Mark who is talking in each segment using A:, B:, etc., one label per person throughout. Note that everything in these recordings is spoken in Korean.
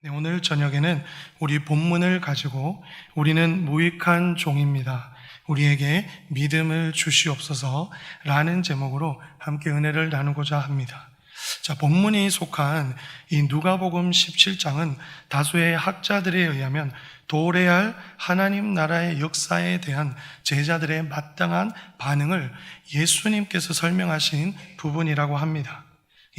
A: 네, 오늘 저녁에는 우리 본문을 가지고 우리는 무익한 종입니다. 우리에게 믿음을 주시옵소서 라는 제목으로 함께 은혜를 나누고자 합니다. 자, 본문이 속한 이 누가복음 17장은 다수의 학자들에 의하면 도래할 하나님 나라의 역사에 대한 제자들의 마땅한 반응을 예수님께서 설명하신 부분이라고 합니다.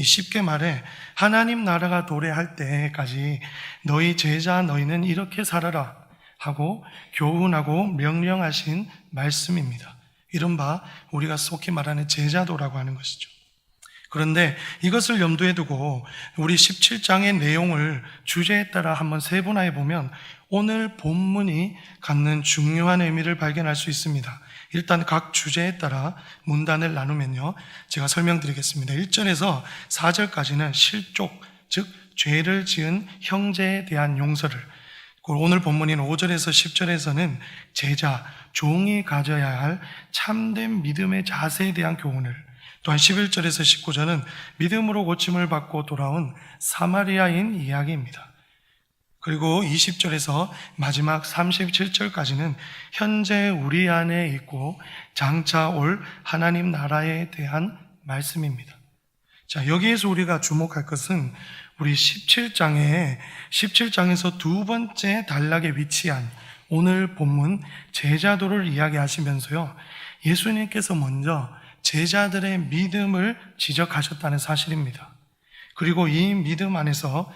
A: 쉽게 말해 하나님 나라가 도래할 때까지 너희 제자 너희는 이렇게 살아라 하고 교훈하고 명령하신 말씀입니다. 이른바 우리가 속히 말하는 제자도라고 하는 것이죠. 그런데 이것을 염두에 두고 우리 17장의 내용을 주제에 따라 한번 세분화해 보면 오늘 본문이 갖는 중요한 의미를 발견할 수 있습니다. 일단 각 주제에 따라 문단을 나누면요, 제가 설명드리겠습니다. 1절에서 4절까지는 실족, 즉 죄를 지은 형제에 대한 용서를, 오늘 본문인 5절에서 10절에서는 제자, 종이 가져야 할 참된 믿음의 자세에 대한 교훈을, 또한 11절에서 19절은 믿음으로 고침을 받고 돌아온 사마리아인 이야기입니다. 그리고 20절에서 마지막 37절까지는 현재 우리 안에 있고 장차 올 하나님 나라에 대한 말씀입니다. 자, 여기에서 우리가 주목할 것은 우리 17장에서 두 번째 단락에 위치한 오늘 본문 제자도를 이야기하시면서요, 예수님께서 먼저 제자들의 믿음을 지적하셨다는 사실입니다. 그리고 이 믿음 안에서,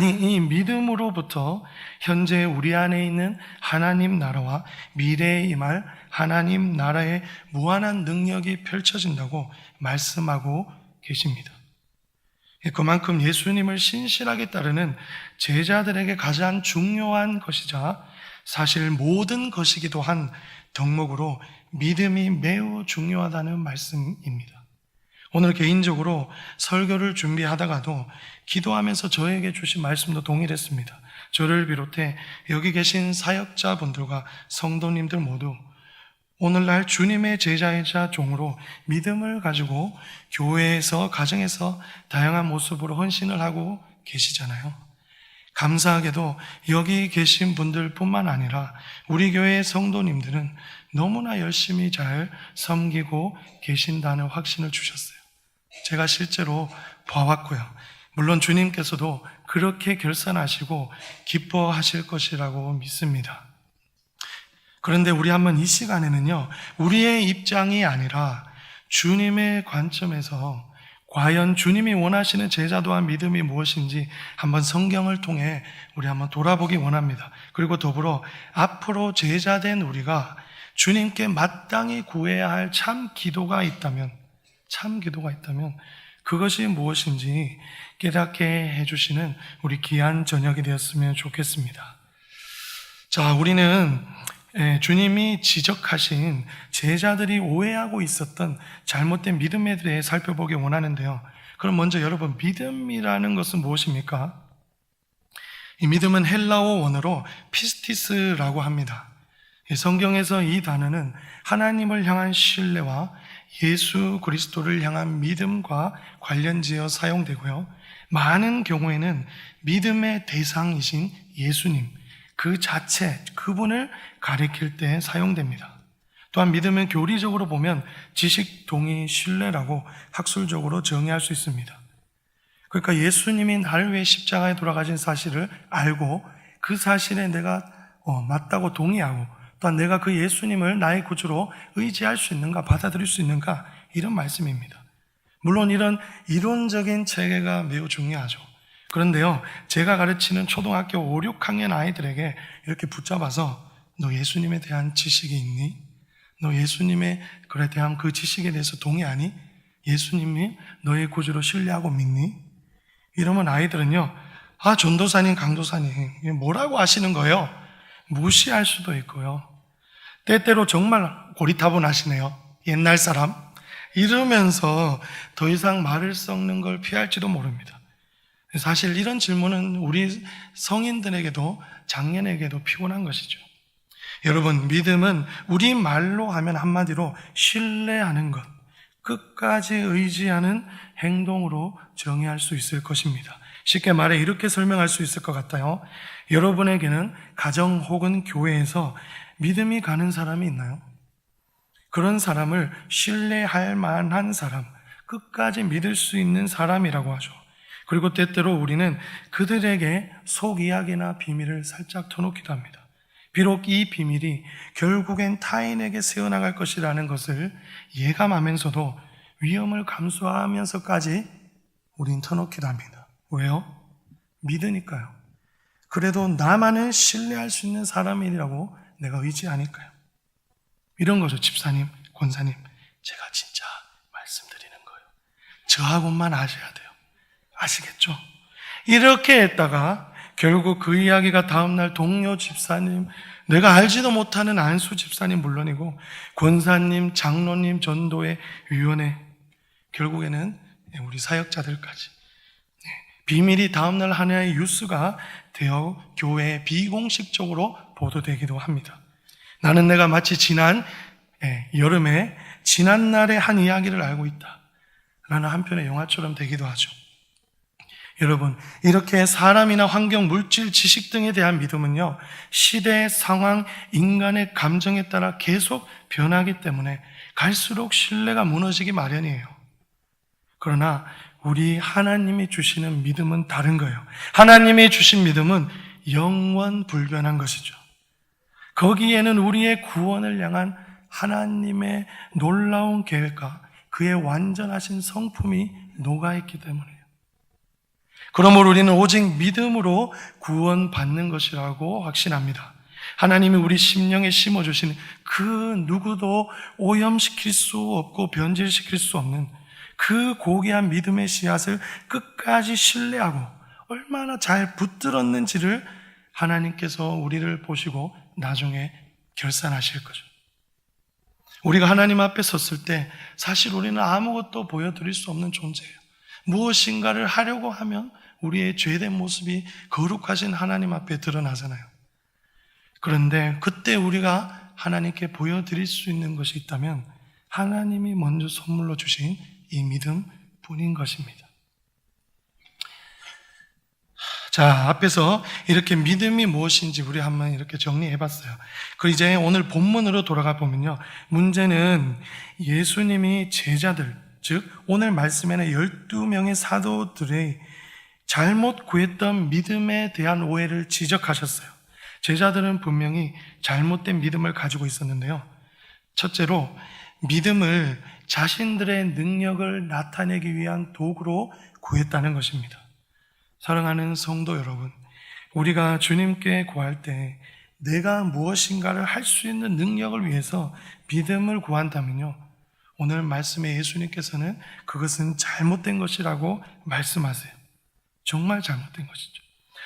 A: 이 믿음으로부터 현재 우리 안에 있는 하나님 나라와 미래에 임할 하나님 나라의 무한한 능력이 펼쳐진다고 말씀하고 계십니다. 그만큼 예수님을 신실하게 따르는 제자들에게 가장 중요한 것이자 사실 모든 것이기도 한 덕목으로 믿음이 매우 중요하다는 말씀입니다. 오늘 개인적으로 설교를 준비하다가도 기도하면서 저에게 주신 말씀도 동일했습니다. 저를 비롯해 여기 계신 사역자분들과 성도님들 모두 오늘날 주님의 제자이자 종으로 믿음을 가지고 교회에서, 가정에서 다양한 모습으로 헌신을 하고 계시잖아요. 감사하게도 여기 계신 분들뿐만 아니라 우리 교회의 성도님들은 너무나 열심히 잘 섬기고 계신다는 확신을 주셨어요. 제가 실제로 봐왔고요. 물론 주님께서도 그렇게 결산하시고 기뻐하실 것이라고 믿습니다. 그런데 우리 한번 이 시간에는요, 우리의 입장이 아니라 주님의 관점에서 과연 주님이 원하시는 제자도와 믿음이 무엇인지 한번 성경을 통해 우리 한번 돌아보기 원합니다. 그리고 더불어 앞으로 제자된 우리가 주님께 마땅히 구해야 할 참 기도가 있다면 그것이 무엇인지 깨닫게 해주시는 우리 귀한 저녁이 되었으면 좋겠습니다. 자, 우리는 주님이 지적하신 제자들이 오해하고 있었던 잘못된 믿음에 대해 살펴보기 원하는데요. 그럼 먼저 여러분, 믿음이라는 것은 무엇입니까? 이 믿음은 헬라어 원어로 피스티스라고 합니다. 성경에서 이 단어는 하나님을 향한 신뢰와 예수 그리스도를 향한 믿음과 관련지어 사용되고요, 많은 경우에는 믿음의 대상이신 예수님, 그 자체, 그분을 가리킬 때 사용됩니다. 또한 믿음은 교리적으로 보면 지식, 동의, 신뢰라고 학술적으로 정의할 수 있습니다. 그러니까 예수님이 나를 위해 십자가에 돌아가신 사실을 알고 그 사실에 내가 맞다고 동의하고, 또한 내가 그 예수님을 나의 구주로 의지할 수 있는가, 받아들일 수 있는가, 이런 말씀입니다. 물론 이런 이론적인 체계가 매우 중요하죠. 그런데요, 제가 가르치는 초등학교 5, 6학년 아이들에게 이렇게 붙잡아서 너 예수님에 대한 지식이 있니? 너 예수님에 대한 그 지식에 대해서 동의하니? 예수님이 너의 구주로 신뢰하고 믿니? 이러면 아이들은요, 전도사님, 강도사님, 뭐라고 하시는 거예요? 무시할 수도 있고요, 때때로 정말 고리타분하시네요, 옛날 사람, 이러면서 더 이상 말을 섞는 걸 피할지도 모릅니다. 사실 이런 질문은 우리 성인들에게도 장년에게도 피곤한 것이죠. 여러분, 믿음은 우리말로 하면 한마디로 신뢰하는 것, 끝까지 의지하는 행동으로 정의할 수 있을 것입니다. 쉽게 말해 이렇게 설명할 수 있을 것 같아요. 여러분에게는 가정 혹은 교회에서 믿음이 가는 사람이 있나요? 그런 사람을 신뢰할 만한 사람, 끝까지 믿을 수 있는 사람이라고 하죠. 그리고 때때로 우리는 그들에게 속 이야기나 비밀을 살짝 터놓기도 합니다. 비록 이 비밀이 결국엔 타인에게 새어나갈 것이라는 것을 예감하면서도 위험을 감수하면서까지 우린 터놓기도 합니다. 왜요? 믿으니까요. 그래도 나만은 신뢰할 수 있는 사람이라고 내가 의지하니까요. 이런 거죠. 집사님, 권사님, 제가 진짜 말씀드리는 거예요. 저하고만 아셔야 돼요. 아시겠죠? 이렇게 했다가 결국 그 이야기가 다음날 동료 집사님, 내가 알지도 못하는 안수 집사님 물론이고 권사님, 장로님, 전도회, 위원회, 결국에는 우리 사역자들까지 비밀이 다음날 하나의 뉴스가 되어 교회에 비공식적으로 보도되기도 합니다. 나는 내가 마치 지난 여름에 지난날의 한 이야기를 알고 있다 라는 한편의 영화처럼 되기도 하죠. 여러분, 이렇게 사람이나 환경, 물질, 지식 등에 대한 믿음은요, 시대, 상황, 인간의 감정에 따라 계속 변하기 때문에 갈수록 신뢰가 무너지기 마련이에요. 그러나 우리 하나님이 주시는 믿음은 다른 거예요. 하나님이 주신 믿음은 영원 불변한 것이죠. 거기에는 우리의 구원을 향한 하나님의 놀라운 계획과 그의 완전하신 성품이 녹아있기 때문이에요. 그러므로 우리는 오직 믿음으로 구원받는 것이라고 확신합니다. 하나님이 우리 심령에 심어주신 그 누구도 오염시킬 수 없고 변질시킬 수 없는 그 고귀한 믿음의 씨앗을 끝까지 신뢰하고 얼마나 잘 붙들었는지를 하나님께서 우리를 보시고 나중에 결산하실 거죠. 우리가 하나님 앞에 섰을 때 사실 우리는 아무것도 보여드릴 수 없는 존재예요. 무엇인가를 하려고 하면 우리의 죄된 모습이 거룩하신 하나님 앞에 드러나잖아요. 그런데 그때 우리가 하나님께 보여드릴 수 있는 것이 있다면 하나님이 먼저 선물로 주신 이 믿음 뿐인 것입니다. 자, 앞에서 이렇게 믿음이 무엇인지 우리 한번 이렇게 정리해 봤어요. 그리고 이제 오늘 본문으로 돌아가 보면요. 문제는 예수님이 제자들, 즉 오늘 말씀에는 12명의 사도들의 잘못 구했던 믿음에 대한 오해를 지적하셨어요. 제자들은 분명히 잘못된 믿음을 가지고 있었는데요. 첫째로 믿음을 자신들의 능력을 나타내기 위한 도구로 구했다는 것입니다. 사랑하는 성도 여러분, 우리가 주님께 구할 때 내가 무엇인가를 할 수 있는 능력을 위해서 믿음을 구한다면요, 오늘 말씀에 예수님께서는 그것은 잘못된 것이라고 말씀하세요. 정말 잘못된 것이죠.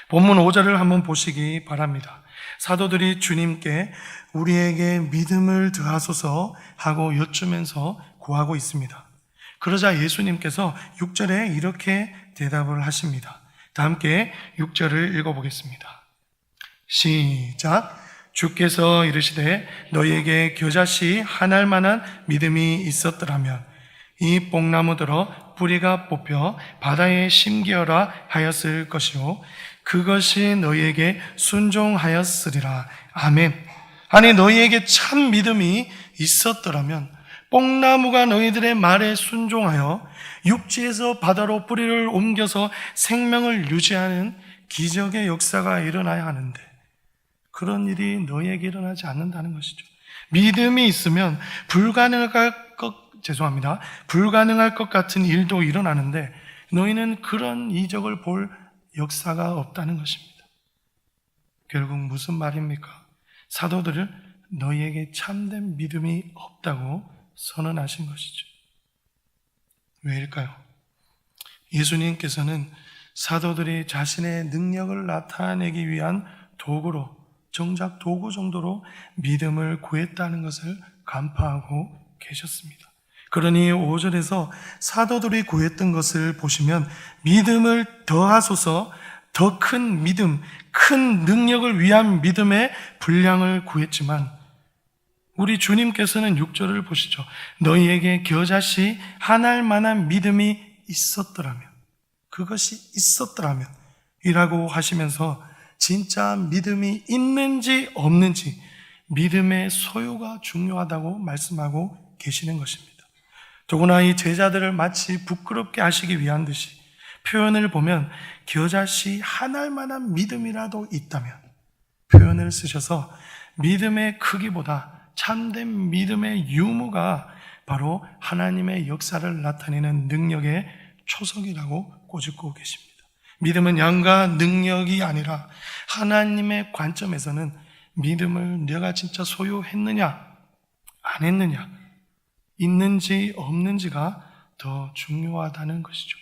A: 본문 5절을 한번 보시기 바랍니다. 사도들이 주님께 우리에게 믿음을 더하소서 하고 여쭈면서 구하고 있습니다. 그러자 예수님께서 6절에 이렇게 대답을 하십니다. 다 함께 6절을 읽어보겠습니다. 시작. 주께서 이르시되 너희에게 겨자씨 하나일 만한 믿음이 있었더라면 이 뽕나무들어 뿌리가 뽑혀 바다에 심기어라 하였을 것이요 그것이 너희에게 순종하였으리라. 아멘. 아니 너희에게 참 믿음이 있었더라면 뽕나무가 너희들의 말에 순종하여 육지에서 바다로 뿌리를 옮겨서 생명을 유지하는 기적의 역사가 일어나야 하는데 그런 일이 너희에게 일어나지 않는다는 것이죠. 믿음이 있으면 불가능할 것 같은 일도 일어나는데 너희는 그런 이적을 볼 역사가 없다는 것입니다. 결국 무슨 말입니까? 사도들을 너희에게 참된 믿음이 없다고 선언하신 것이죠. 왜일까요? 예수님께서는 사도들이 자신의 능력을 나타내기 위한 도구로, 정작 도구 정도로 믿음을 구했다는 것을 간파하고 계셨습니다. 그러니 5절에서 사도들이 구했던 것을 보시면 믿음을 더하소서, 더 큰 믿음, 큰 능력을 위한 믿음의 분량을 구했지만 우리 주님께서는 6절을 보시죠. 너희에게 겨자씨 하나일 만한 믿음이 있었더라면 그것이 있었더라면 이라고 하시면서 진짜 믿음이 있는지 없는지 믿음의 소유가 중요하다고 말씀하고 계시는 것입니다. 더구나 이 제자들을 마치 부끄럽게 하시기 위한 듯이 표현을 보면 겨자씨 한 알만한 믿음이라도 있다면 표현을 쓰셔서 믿음의 크기보다 참된 믿음의 유무가 바로 하나님의 역사를 나타내는 능력의 초석이라고 꼬집고 계십니다. 믿음은 양과 능력이 아니라 하나님의 관점에서는 믿음을 내가 진짜 소유했느냐 안 했느냐 있는지 없는지가 더 중요하다는 것이죠.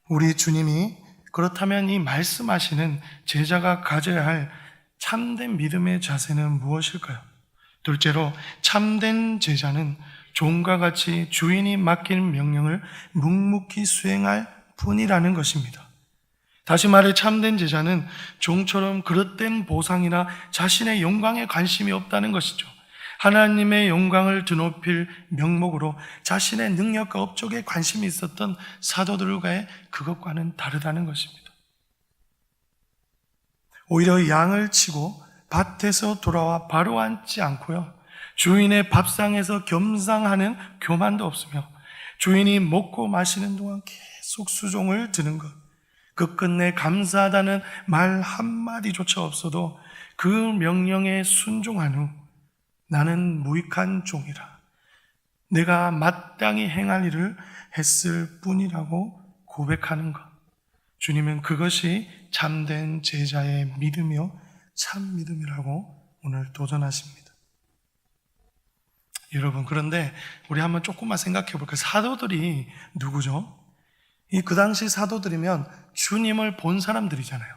A: 우리 주님이 그렇다면 이 말씀하시는 제자가 가져야 할 참된 믿음의 자세는 무엇일까요? 둘째로 참된 제자는 종과 같이 주인이 맡긴 명령을 묵묵히 수행할 뿐이라는 것입니다. 다시 말해 참된 제자는 종처럼 그릇된 보상이나 자신의 영광에 관심이 없다는 것이죠. 하나님의 영광을 드높일 명목으로 자신의 능력과 업적에 관심이 있었던 사도들과의 그것과는 다르다는 것입니다. 오히려 양을 치고 밭에서 돌아와 바로 앉지 않고요, 주인의 밥상에서 겸상하는 교만도 없으며 주인이 먹고 마시는 동안 계속 수종을 드는 것, 끝끝내 감사하다는 말 한마디조차 없어도 그 명령에 순종한 후 나는 무익한 종이라 내가 마땅히 행할 일을 했을 뿐이라고 고백하는 것, 주님은 그것이 참된 제자의 믿음이요 참 믿음이라고 오늘 도전하십니다. 여러분, 그런데 우리 한번 조금만 생각해 볼까요? 사도들이 누구죠? 그 당시 사도들이면 주님을 본 사람들이잖아요.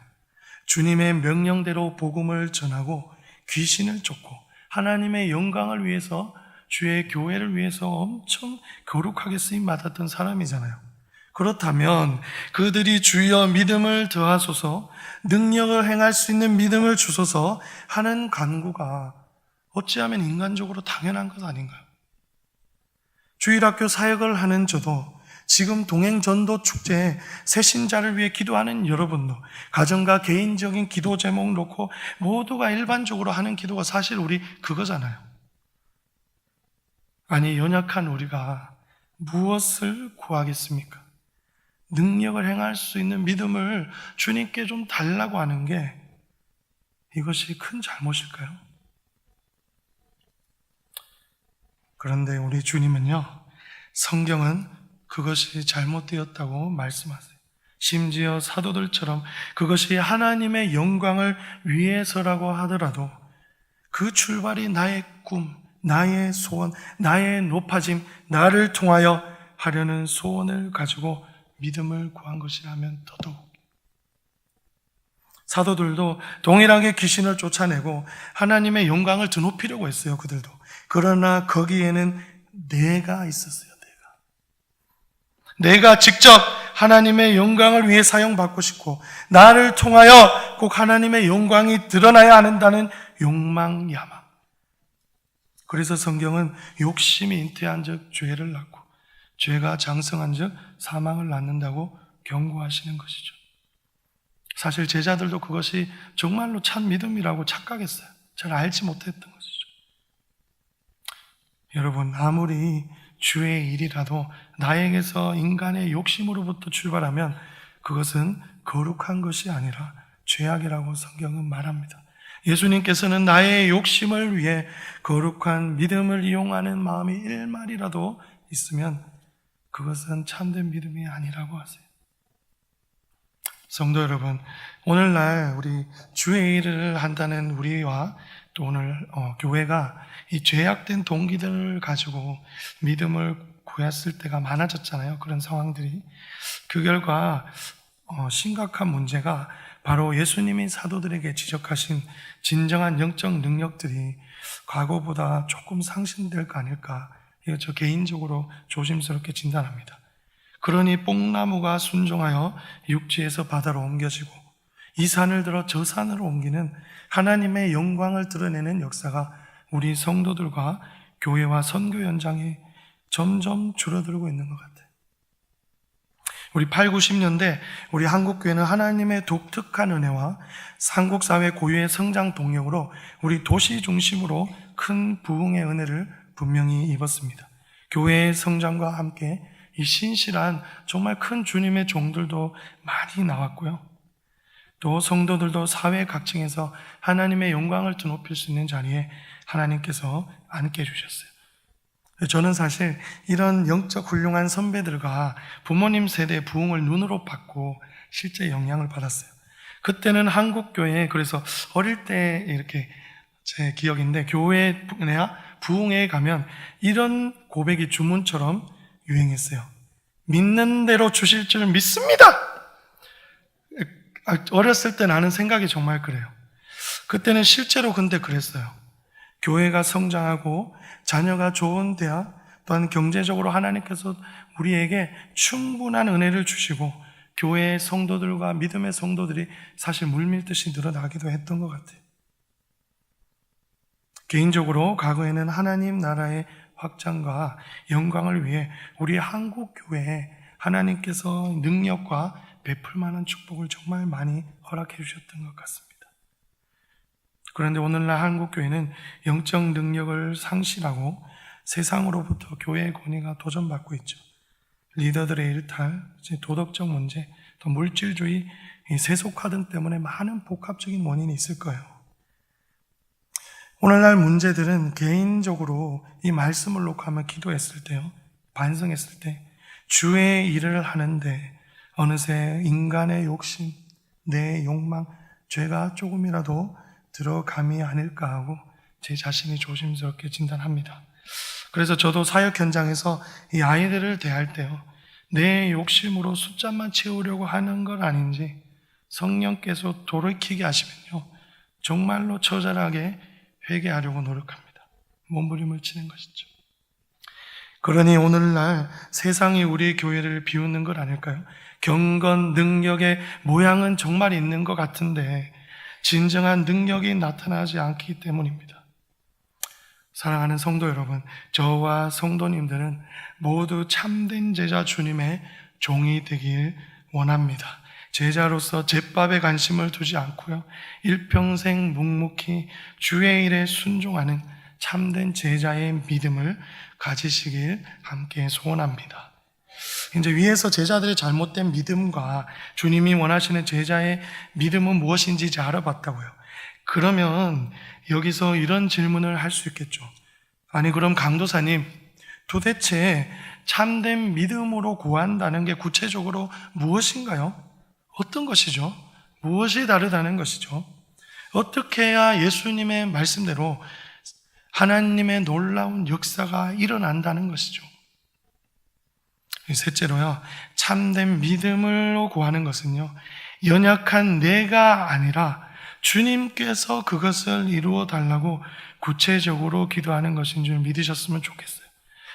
A: 주님의 명령대로 복음을 전하고 귀신을 쫓고 하나님의 영광을 위해서, 주의 교회를 위해서 엄청 거룩하게 쓰임 받았던 사람이잖아요. 그렇다면 그들이 주여 믿음을 더하소서, 능력을 행할 수 있는 믿음을 주소서 하는 간구가 어찌하면 인간적으로 당연한 것 아닌가요? 주일학교 사역을 하는 저도, 지금 동행전도 축제에 새신자를 위해 기도하는 여러분도, 가정과 개인적인 기도 제목 놓고 모두가 일반적으로 하는 기도가 사실 우리 그거잖아요. 아니, 연약한 우리가 무엇을 구하겠습니까? 능력을 행할 수 있는 믿음을 주님께 좀 달라고 하는 게 이것이 큰 잘못일까요? 그런데 우리 주님은요, 성경은 그것이 잘못되었다고 말씀하세요. 심지어 사도들처럼 그것이 하나님의 영광을 위해서라고 하더라도 그 출발이 나의 꿈, 나의 소원, 나의 높아짐, 나를 통하여 하려는 소원을 가지고 믿음을 구한 것이라면 더더욱. 사도들도 동일하게 귀신을 쫓아내고 하나님의 영광을 드높이려고 했어요, 그들도. 그러나 거기에는 내가 있었어요. 내가 직접 하나님의 영광을 위해 사용받고 싶고 나를 통하여 꼭 하나님의 영광이 드러나야 한다는 욕망, 야망. 그래서 성경은 욕심이 잉태한 즉 죄를 낳고 죄가 장성한 즉 사망을 낳는다고 경고하시는 것이죠. 사실 제자들도 그것이 정말로 참 믿음이라고 착각했어요. 잘 알지 못했던 것이죠. 여러분, 아무리 주의 일이라도 나에게서 인간의 욕심으로부터 출발하면 그것은 거룩한 것이 아니라 죄악이라고 성경은 말합니다. 예수님께서는 나의 욕심을 위해 거룩한 믿음을 이용하는 마음이 일말이라도 있으면 그것은 참된 믿음이 아니라고 하세요. 성도 여러분, 오늘날 우리 주의 일을 한다는 우리와 또 오늘 교회가 이 죄악된 동기들을 가지고 믿음을 구했을 때가 많아졌잖아요. 그런 상황들이. 그 결과 심각한 문제가 바로 예수님이 사도들에게 지적하신 진정한 영적 능력들이 과거보다 조금 상실될 거 아닐까, 이거 저 개인적으로 조심스럽게 진단합니다. 그러니 뽕나무가 순종하여 육지에서 바다로 옮겨지고 이 산을 들어 저 산으로 옮기는 하나님의 영광을 드러내는 역사가 우리 성도들과 교회와 선교 현장에 점점 줄어들고 있는 것 같아요. 우리 8, 90년대 우리 한국교회는 하나님의 독특한 은혜와 한국사회 고유의 성장 동력으로 우리 도시 중심으로 큰 부흥의 은혜를 분명히 입었습니다. 교회의 성장과 함께 이 신실한 정말 큰 주님의 종들도 많이 나왔고요. 또 성도들도 사회 각층에서 하나님의 영광을 드높일 수 있는 자리에 하나님께서 앉게 해주셨어요. 저는 사실 이런 영적 훌륭한 선배들과 부모님 세대의 부흥을 눈으로 봤고 실제 영향을 받았어요. 그때는 한국교회에, 그래서 어릴 때 이렇게 제 기억인데, 교회나 부흥회에 가면 이런 고백이 주문처럼 유행했어요. 믿는 대로 주실 줄 믿습니다. 어렸을 때 나는 생각이 정말 그래요. 그때는 실제로 근데 그랬어요. 교회가 성장하고 자녀가 좋은 대학, 또한 경제적으로 하나님께서 우리에게 충분한 은혜를 주시고 교회의 성도들과 믿음의 성도들이 사실 물밀듯이 늘어나기도 했던 것 같아요. 개인적으로 과거에는 하나님 나라의 확장과 영광을 위해 우리 한국교회에 하나님께서 능력과 베풀 만한 축복을 정말 많이 허락해 주셨던 것 같습니다. 그런데 오늘날 한국교회는 영적 능력을 상실하고 세상으로부터 교회의 권위가 도전받고 있죠. 리더들의 일탈, 도덕적 문제, 또 물질주의, 세속화 때문에 많은 복합적인 원인이 있을 거예요. 오늘날 문제들은 개인적으로 이 말씀을 놓고 한번 기도했을 때요, 반성했을 때 주의 일을 하는데 어느새 인간의 욕심, 내 욕망, 죄가 조금이라도 들어감이 아닐까 하고 제 자신이 조심스럽게 진단합니다. 그래서 저도 사역 현장에서 이 아이들을 대할 때요, 내 욕심으로 숫자만 채우려고 하는 건 아닌지 성령께서 돌이키게 하시면요, 정말로 처절하게 회개하려고 노력합니다. 몸부림을 치는 것이죠. 그러니 오늘날 세상이 우리 교회를 비웃는 것 아닐까요? 경건, 능력의 모양은 정말 있는 것 같은데 진정한 능력이 나타나지 않기 때문입니다. 사랑하는 성도 여러분, 저와 성도님들은 모두 참된 제자 주님의 종이 되길 원합니다. 제자로서 잿밥에 관심을 두지 않고요, 일평생 묵묵히 주의 일에 순종하는 참된 제자의 믿음을 가지시길 함께 소원합니다. 이제 위에서 제자들의 잘못된 믿음과 주님이 원하시는 제자의 믿음은 무엇인지 이제 알아봤다고요. 그러면 여기서 이런 질문을 할 수 있겠죠. 아니, 그럼 강도사님, 도대체 참된 믿음으로 구한다는 게 구체적으로 무엇인가요? 어떤 것이죠? 무엇이 다르다는 것이죠? 어떻게 해야 예수님의 말씀대로 하나님의 놀라운 역사가 일어난다는 것이죠? 셋째로요, 참된 믿음으로 구하는 것은요, 연약한 내가 아니라 주님께서 그것을 이루어 달라고 구체적으로 기도하는 것인 줄 믿으셨으면 좋겠어요.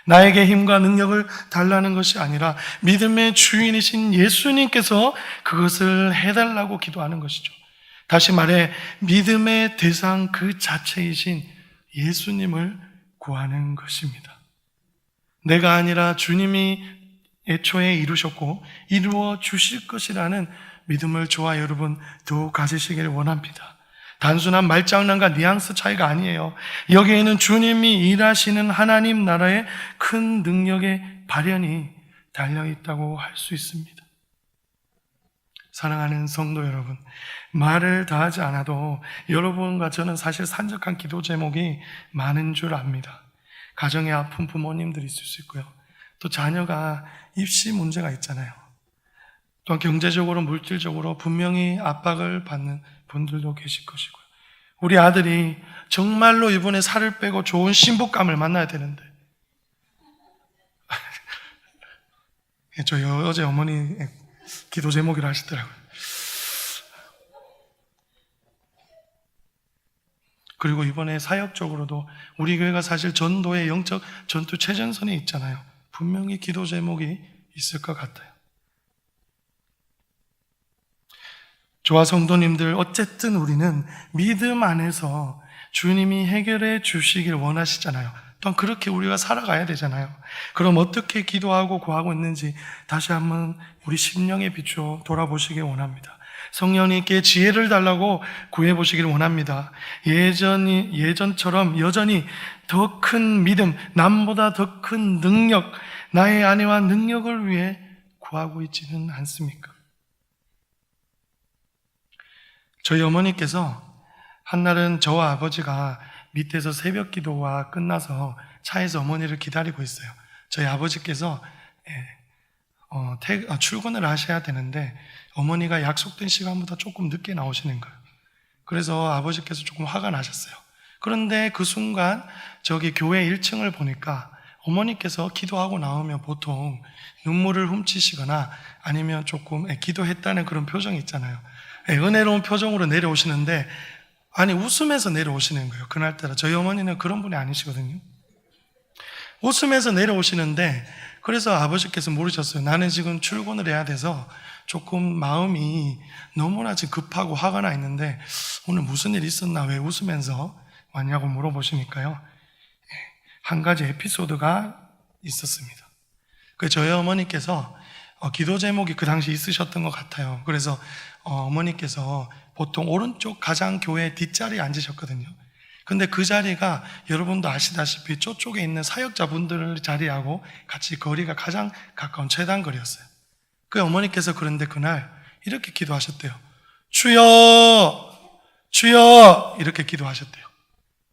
A: 나에게 힘과 능력을 달라는 것이 아니라 믿음의 주인이신 예수님께서 그것을 해달라고 기도하는 것이죠. 다시 말해 믿음의 대상 그 자체이신 예수님을 구하는 것입니다. 내가 아니라 주님이 애초에 이루셨고 이루어 주실 것이라는 믿음을 저와 여러분 더욱 가지시길 원합니다. 단순한 말장난과 뉘앙스 차이가 아니에요. 여기에는 주님이 일하시는 하나님 나라의 큰 능력의 발현이 달려있다고 할 수 있습니다. 사랑하는 성도 여러분, 말을 다 하지 않아도 여러분과 저는 사실 산적한 기도 제목이 많은 줄 압니다. 가정에 아픈 부모님들이 있을 수 있고요, 또 자녀가 입시 문제가 있잖아요. 또한 경제적으로 물질적으로 분명히 압박을 받는 분들도 계실 것이고요. 우리 아들이 정말로 이번에 살을 빼고 좋은 신부감을 만나야 되는데 저 어제 어머니 기도 제목이라 하시더라고요. 그리고 이번에 사역적으로도 우리 교회가 사실 전도의 영적 전투 최전선에 있잖아요. 분명히 기도 제목이 있을 것 같아요. 저와 성도님들, 어쨌든 우리는 믿음 안에서 주님이 해결해 주시길 원하시잖아요. 또한 그렇게 우리가 살아가야 되잖아요. 그럼 어떻게 기도하고 구하고 있는지 다시 한번 우리 심령에 비추어 돌아보시길 원합니다. 성령님께 지혜를 달라고 구해보시길 원합니다. 예전처럼 여전히 더 큰 믿음, 남보다 더 큰 능력, 나의 아내와 능력을 위해 구하고 있지는 않습니까? 저희 어머니께서 한날은 저와 아버지가 밑에서 새벽 기도가 끝나서 차에서 어머니를 기다리고 있어요. 저희 아버지께서 출근을 하셔야 되는데 어머니가 약속된 시간보다 조금 늦게 나오시는 거예요. 그래서 아버지께서 조금 화가 나셨어요. 그런데 그 순간 저기 교회 1층을 보니까 어머니께서 기도하고 나오면 보통 눈물을 훔치시거나 아니면 조금 기도했다는 그런 표정이 있잖아요. 은혜로운 표정으로 내려오시는데 아니 웃으면서 내려오시는 거예요. 그날따라 저희 어머니는 그런 분이 아니시거든요. 웃으면서 내려오시는데 그래서 아버지께서 모르셨어요. 나는 지금 출근을 해야 돼서 조금 마음이 너무나 지금 급하고 화가 나 있는데 오늘 무슨 일 있었나 왜 웃으면서 왔냐고 물어보시니까요. 한 가지 에피소드가 있었습니다. 저희 어머니께서 기도 제목이 그 당시 있으셨던 것 같아요. 그래서 어머니께서 보통 오른쪽 가장 교회 뒷자리에 앉으셨거든요. 근데 그 자리가 여러분도 아시다시피 저쪽에 있는 사역자분들 자리하고 같이 거리가 가장 가까운 최단거리였어요. 그 어머니께서 그런데 그날 이렇게 기도하셨대요. 주여! 주여! 이렇게 기도하셨대요.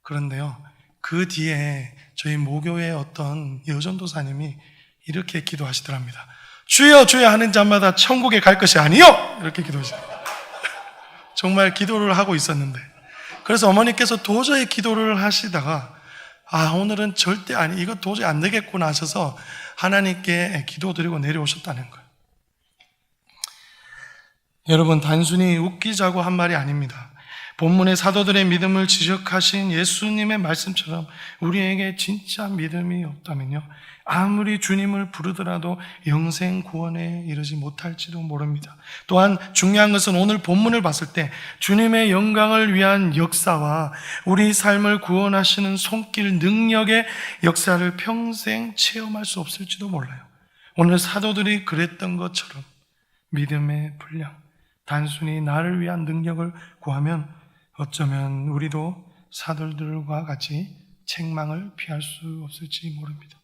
A: 그런데요, 그 뒤에 저희 모교의 어떤 여전도사님이 이렇게 기도하시더랍니다. 주여 주여 하는 자마다 천국에 갈 것이 아니요! 이렇게 기도하시더라고요. 정말 기도를 하고 있었는데 그래서 어머니께서 도저히 기도를 하시다가 오늘은 절대 이거 도저히 안 되겠구나 하셔서 하나님께 기도드리고 내려오셨다는 거예요. 여러분, 단순히 웃기자고 한 말이 아닙니다. 본문의 사도들의 믿음을 지적하신 예수님의 말씀처럼 우리에게 진짜 믿음이 없다면요, 아무리 주님을 부르더라도 영생 구원에 이르지 못할지도 모릅니다. 또한 중요한 것은 오늘 본문을 봤을 때 주님의 영광을 위한 역사와 우리 삶을 구원하시는 손길 능력의 역사를 평생 체험할 수 없을지도 몰라요. 오늘 사도들이 그랬던 것처럼 믿음의 분량, 단순히 나를 위한 능력을 구하면 어쩌면 우리도 사도들과 같이 책망을 피할 수 없을지 모릅니다.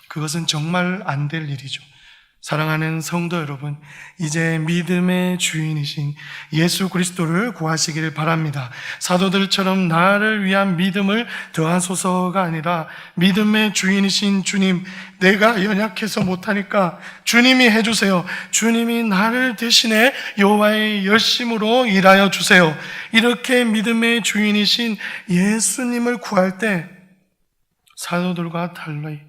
A: 그것은 정말 안 될 일이죠. 사랑하는 성도 여러분, 이제 믿음의 주인이신 예수 그리스도를 구하시기를 바랍니다. 사도들처럼 나를 위한 믿음을 더하소서가 아니라 믿음의 주인이신 주님, 내가 연약해서 못하니까 주님이 해주세요. 주님이 나를 대신해 여호와의 열심으로 일하여 주세요. 이렇게 믿음의 주인이신 예수님을 구할 때 사도들과 달리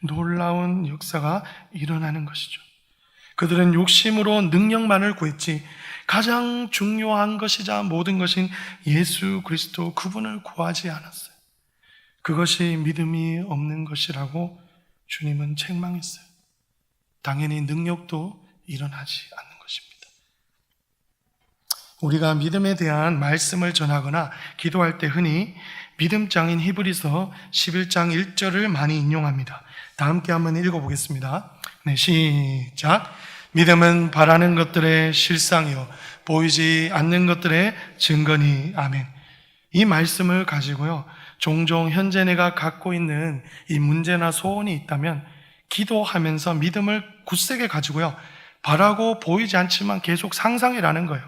A: 놀라운 역사가 일어나는 것이죠. 그들은 욕심으로 능력만을 구했지 가장 중요한 것이자 모든 것인 예수 그리스도 그분을 구하지 않았어요. 그것이 믿음이 없는 것이라고 주님은 책망했어요. 당연히 능력도 일어나지 않는 것입니다. 우리가 믿음에 대한 말씀을 전하거나 기도할 때 흔히 믿음장인 히브리서 11장 1절을 많이 인용합니다. 다 함께 한번 읽어보겠습니다. 네, 시작. 믿음은 바라는 것들의 실상이요 보이지 않는 것들의 증거니. 아멘. 이 말씀을 가지고요, 종종 현재 내가 갖고 있는 이 문제나 소원이 있다면 기도하면서 믿음을 굳세게 가지고요, 바라고 보이지 않지만 계속 상상이라는 거예요.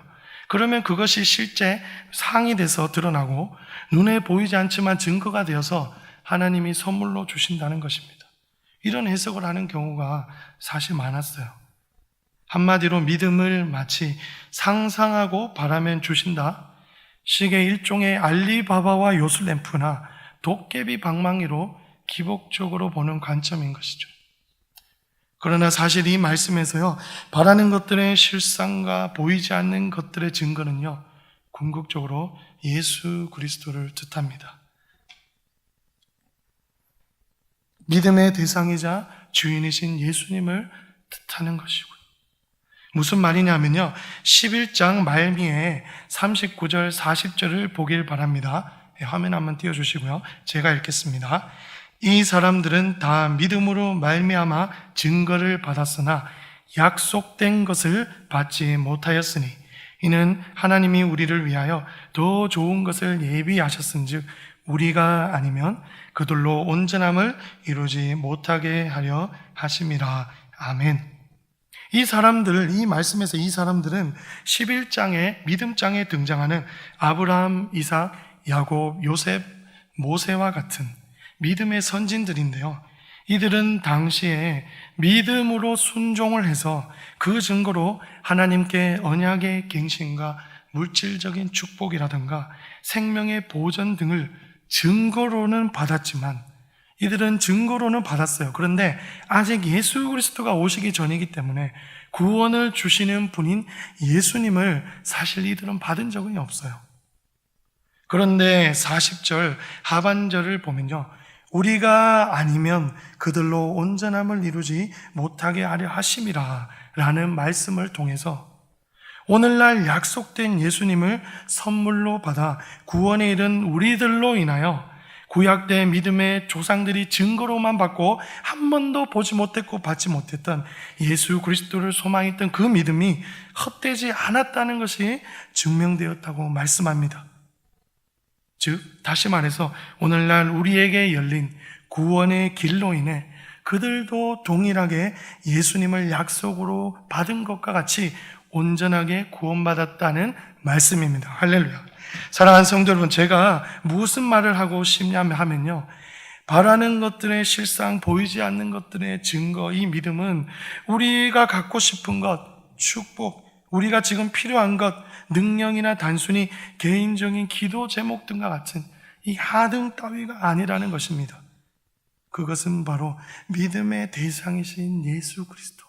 A: 그러면 그것이 실제 상이 돼서 드러나고 눈에 보이지 않지만 증거가 되어서 하나님이 선물로 주신다는 것입니다. 이런 해석을 하는 경우가 사실 많았어요. 한마디로 믿음을 마치 상상하고 바라면 주신다, 식의 일종의 알리바바와 요술램프나 도깨비 방망이로 기복적으로 보는 관점인 것이죠. 그러나 사실 이 말씀에서요, 바라는 것들의 실상과 보이지 않는 것들의 증거는요, 궁극적으로 예수 그리스도를 뜻합니다. 믿음의 대상이자 주인이신 예수님을 뜻하는 것이고요. 무슨 말이냐면요, 11장 말미에 39절 40절을 보길 바랍니다. 화면 한번 띄워주시고요, 제가 읽겠습니다. 이 사람들은 다 믿음으로 말미암아 증거를 받았으나 약속된 것을 받지 못하였으니 이는 하나님이 우리를 위하여 더 좋은 것을 예비하셨은즉 우리가 아니면 그들로 온전함을 이루지 못하게 하려 하심이라. 아멘. 이 말씀에서 이 사람들은 11장의 믿음장에 등장하는 아브라함, 이삭, 야곱, 요셉, 모세와 같은 믿음의 선진들인데요. 이들은 당시에 믿음으로 순종을 해서 그 증거로 하나님께 언약의 갱신과 물질적인 축복이라든가 생명의 보전 등을 증거로는 받았지만, 이들은 증거로는 받았어요. 그런데 아직 예수 그리스도가 오시기 전이기 때문에 구원을 주시는 분인 예수님을 사실 이들은 받은 적은 없어요. 그런데 40절 하반절을 보면요, 우리가 아니면 그들로 온전함을 이루지 못하게 하려 하심이라 라는 말씀을 통해서 오늘날 약속된 예수님을 선물로 받아 구원에 이른 우리들로 인하여 구약대 믿음의 조상들이 증거로만 받고 한 번도 보지 못했고 받지 못했던 예수 그리스도를 소망했던 그 믿음이 헛되지 않았다는 것이 증명되었다고 말씀합니다. 즉, 다시 말해서 오늘날 우리에게 열린 구원의 길로 인해 그들도 동일하게 예수님을 약속으로 받은 것과 같이 온전하게 구원받았다는 말씀입니다. 할렐루야. 사랑하는 성도 여러분, 제가 무슨 말을 하고 싶냐면요, 바라는 것들의 실상, 보이지 않는 것들의 증거, 이 믿음은 우리가 갖고 싶은 것, 축복, 우리가 지금 필요한 것, 능력이나 단순히 개인적인 기도 제목 등과 같은 이 하등 따위가 아니라는 것입니다. 그것은 바로 믿음의 대상이신 예수 그리스도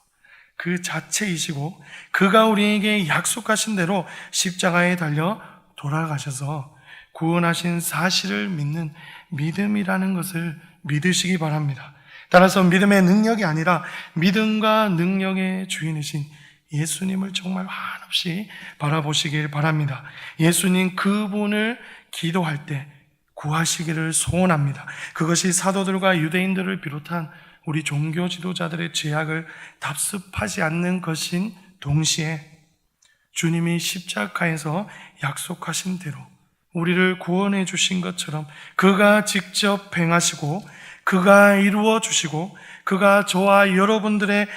A: 그 자체이시고, 그가 우리에게 약속하신 대로 십자가에 달려 돌아가셔서 구원하신 사실을 믿는 믿음이라는 것을 믿으시기 바랍니다. 따라서 믿음의 능력이 아니라 믿음과 능력의 주인이신 예수님을 정말 한없이 바라보시길 바랍니다. 예수님 그분을 기도할 때 구하시기를 소원합니다. 그것이 사도들과 유대인들을 비롯한 우리 종교 지도자들의 죄악을 답습하지 않는 것인 동시에 주님이 십자가에서 약속하신 대로 우리를 구원해 주신 것처럼 그가 직접 행하시고 그가 이루어 주시고 그가 저와 여러분들의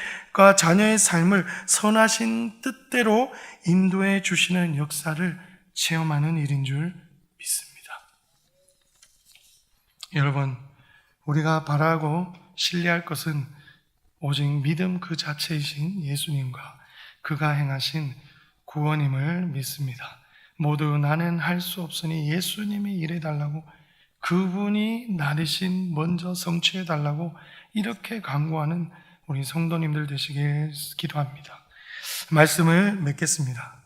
A: 자녀의 삶을 선하신 뜻대로 인도해 주시는 역사를 체험하는 일인 줄 믿습니다. 여러분, 우리가 바라고 신뢰할 것은 오직 믿음 그 자체이신 예수님과 그가 행하신 구원임을 믿습니다. 모두 나는 할 수 없으니 예수님이 일해달라고, 그분이 나 대신 먼저 성취해달라고 이렇게 간구하는 우리 성도님들 되시길 기도합니다. 말씀을 맺겠습니다.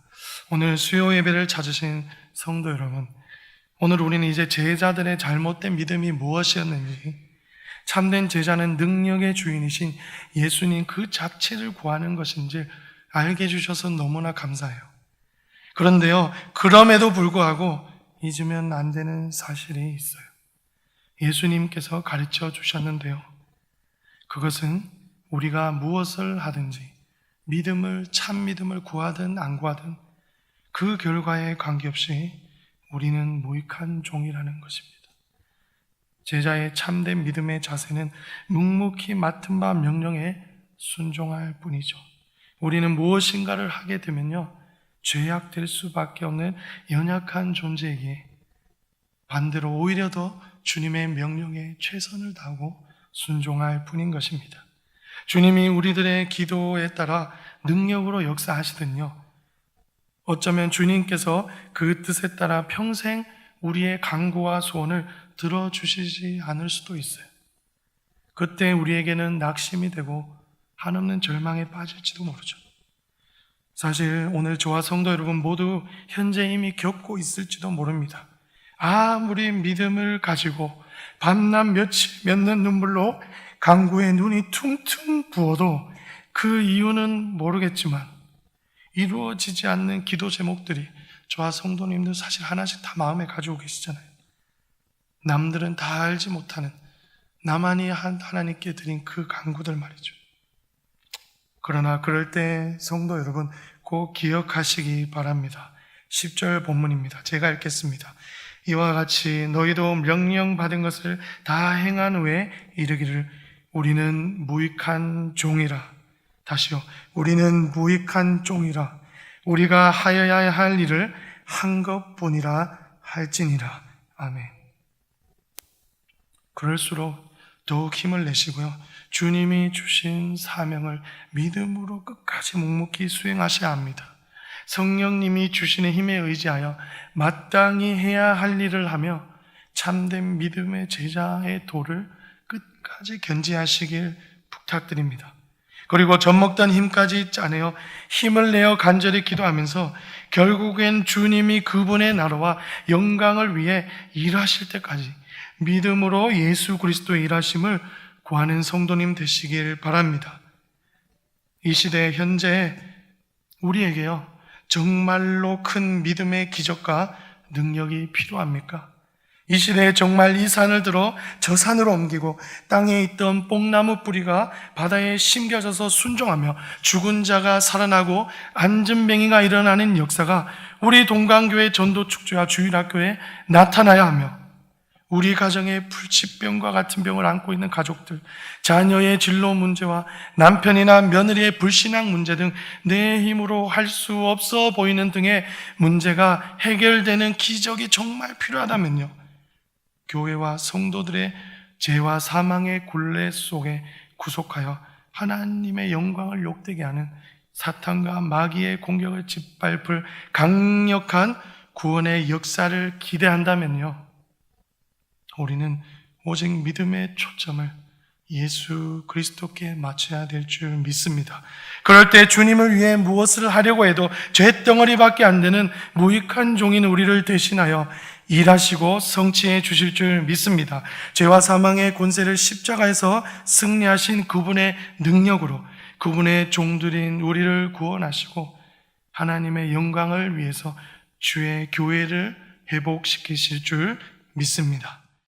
A: 오늘 수요 예배를 찾으신 성도 여러분, 오늘 우리는 이제 제자들의 잘못된 믿음이 무엇이었는지, 참된 제자는 능력의 주인이신 예수님 그 자체를 구하는 것인지 알게 해주셔서 너무나 감사해요. 그런데요, 그럼에도 불구하고 잊으면 안 되는 사실이 있어요. 예수님께서 가르쳐 주셨는데요, 그것은 우리가 무엇을 하든지 믿음을, 참 믿음을 구하든 안 구하든 그 결과에 관계없이 우리는 무익한 종이라는 것입니다. 제자의 참된 믿음의 자세는 묵묵히 맡은 바 명령에 순종할 뿐이죠. 우리는 무엇인가를 하게 되면요, 죄악될 수밖에 없는 연약한 존재에게 반대로 오히려 더 주님의 명령에 최선을 다하고 순종할 뿐인 것입니다. 주님이 우리들의 기도에 따라 능력으로 역사하시든요, 어쩌면 주님께서 그 뜻에 따라 평생 우리의 간구와 소원을 들어주시지 않을 수도 있어요. 그때 우리에게는 낙심이 되고 한없는 절망에 빠질지도 모르죠. 사실 오늘 저와 성도 여러분 모두 현재 이미 겪고 있을지도 모릅니다. 아무리 믿음을 가지고 밤낮 며칠 몇 년 눈물로 간구에 눈이 퉁퉁 부어도 그 이유는 모르겠지만 이루어지지 않는 기도 제목들이 저와 성도님들 사실 하나씩 다 마음에 가지고 계시잖아요. 남들은 다 알지 못하는 나만이 하나님께 드린 그 간구들 말이죠. 그러나 그럴 때 성도 여러분 꼭 기억하시기 바랍니다. 10절 본문입니다. 제가 읽겠습니다. 이와 같이 너희도 명령받은 것을 다 행한 후에 이르기를 우리는 무익한 종이라. 다시요. 우리는 무익한 종이라. 우리가 하여야 할 일을 한 것뿐이라 할지니라. 아멘. 그럴수록 더욱 힘을 내시고요. 주님이 주신 사명을 믿음으로 끝까지 묵묵히 수행하셔야 합니다. 성령님이 주시는 힘에 의지하여 마땅히 해야 할 일을 하며 참된 믿음의 제자의 도를 끝까지 견지하시길 부탁드립니다. 그리고 젖먹던 힘까지 짜내어 힘을 내어 간절히 기도하면서 결국엔 주님이 그분의 나라와 영광을 위해 일하실 때까지 믿음으로 예수 그리스도의 일하심을 구하는 성도님 되시길 바랍니다. 이 시대 현재 우리에게요, 정말로 큰 믿음의 기적과 능력이 필요합니까? 이 시대에 정말 이 산을 들어 저 산으로 옮기고 땅에 있던 뽕나무 뿌리가 바다에 심겨져서 순종하며 죽은 자가 살아나고 안전뱅이가 일어나는 역사가 우리 동강교회 전도축제와 주일학교에 나타나야 하며 우리 가정에 불치병과 같은 병을 안고 있는 가족들, 자녀의 진로 문제와 남편이나 며느리의 불신앙 문제 등 내 힘으로 할 수 없어 보이는 등의 문제가 해결되는 기적이 정말 필요하다면요, 교회와 성도들의 죄와 사망의 굴레 속에 구속하여 하나님의 영광을 욕되게 하는 사탄과 마귀의 공격을 짓밟을 강력한 구원의 역사를 기대한다면요, 우리는 오직 믿음의 초점을 예수 그리스도께 맞춰야 될 줄 믿습니다. 그럴 때 주님을 위해 무엇을 하려고 해도 쇳덩어리밖에 안 되는 무익한 종인 우리를 대신하여 일하시고 성취해 주실 줄 믿습니다. 죄와 사망의 권세를 십자가에서 승리하신 그분의 능력으로 그분의 종들인 우리를 구원하시고 하나님의 영광을 위해서 주의 교회를 회복시키실 줄 믿습니다.